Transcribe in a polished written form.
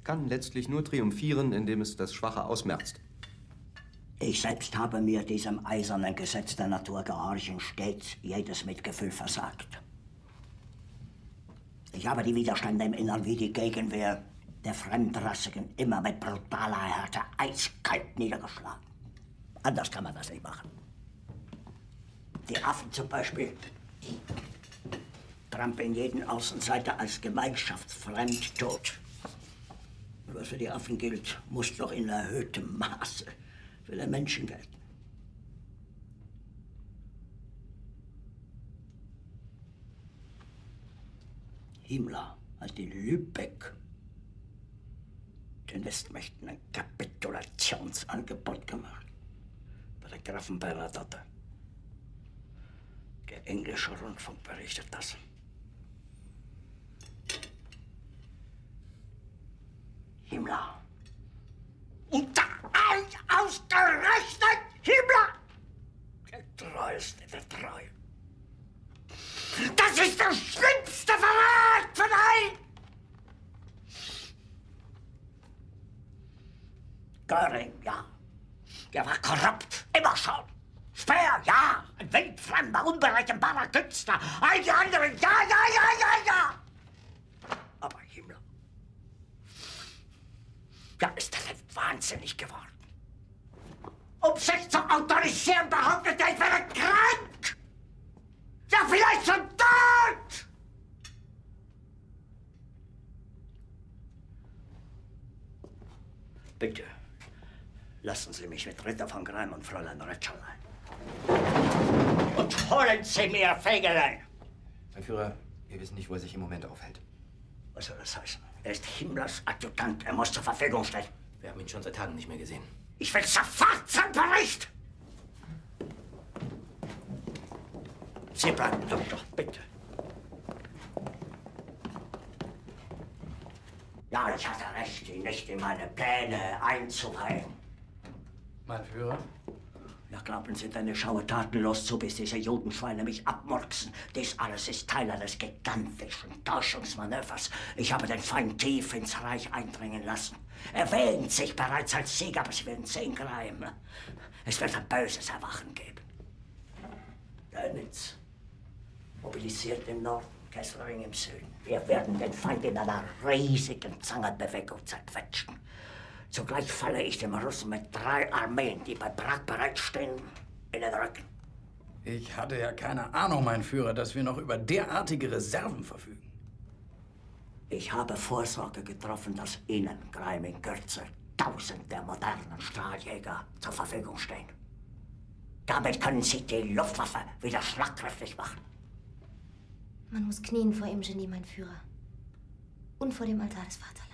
kann letztlich nur triumphieren, indem es das Schwache ausmerzt. Ich selbst habe mir diesem eisernen Gesetz der Natur gehorchen stets jedes Mitgefühl versagt. Ich habe die Widerstände im Innern wie die Gegenwehr der Fremdrassigen immer mit brutaler Härte eiskalt niedergeschlagen. Anders kann man das nicht machen. Die Affen zum Beispiel trampeln jeden Außenseiter als gemeinschaftsfremd tot. Was für die Affen gilt, muss doch in erhöhtem Maße für den Menschen gelten. Himmler hat in Lübeck den Westmächten ein Kapitulationsangebot gemacht. Bei der Grafen Bernadotte. Der englische Rundfunk berichtet das. Himmler. Unter allen ausgerechnet Himmler! Der Treueste der Treu. Das ist der schlimmste Verrat von allen! Göring, ja. Der war korrupt, immer schon. Speer, ja. Ein wildfremder, unberechenbarer Künstler. All die anderen, ja. Aber Himmler, ja, ist er denn wahnsinnig geworden? Um sich zu autorisieren, behauptet er, ich wäre krank. Ja, vielleicht schon tot. Bitte, lassen Sie mich mit Ritter von Greim und Fräulein Retscherlein. Und holen Sie mir Fegelein. Mein Führer, wir wissen nicht, wo er sich im Moment aufhält. Was soll das heißen? Er ist Himmlers Adjutant. Er muss zur Verfügung stehen. Wir haben ihn schon seit Tagen nicht mehr gesehen. Ich will sofort zum Bericht! Sie bleiben, Doktor, bitte. Ja, ich hatte recht, ihn nicht in meine Pläne einzuweihen. Mein Führer? Ja, glauben Sie deine schaue tatenlos zu, bis diese Judenschweine mich abmurksen. Dies alles ist Teil eines gigantischen Täuschungsmanövers. Ich habe den Feind tief ins Reich eindringen lassen. Er wähnt sich bereits als Sieger, aber Sie werden sehen, Greim. Es wird ein böses Erwachen geben. Dönitz mobilisiert im Norden, Kesselring im Süden. Wir werden den Feind in einer riesigen Zangenbewegung zerquetschen. Zugleich falle ich dem Russen mit 3 Armeen, die bei Prag bereitstehen, in den Rücken. Ich hatte ja keine Ahnung, mein Führer, dass wir noch über derartige Reserven verfügen. Ich habe Vorsorge getroffen, dass Ihnen, Greim, in Kürze 1000 der modernen Strahljäger zur Verfügung stehen. Damit können Sie die Luftwaffe wieder schlagkräftig machen. Man muss knien vor Ihrem Genie, mein Führer. Und vor dem Altar des Vaterlands.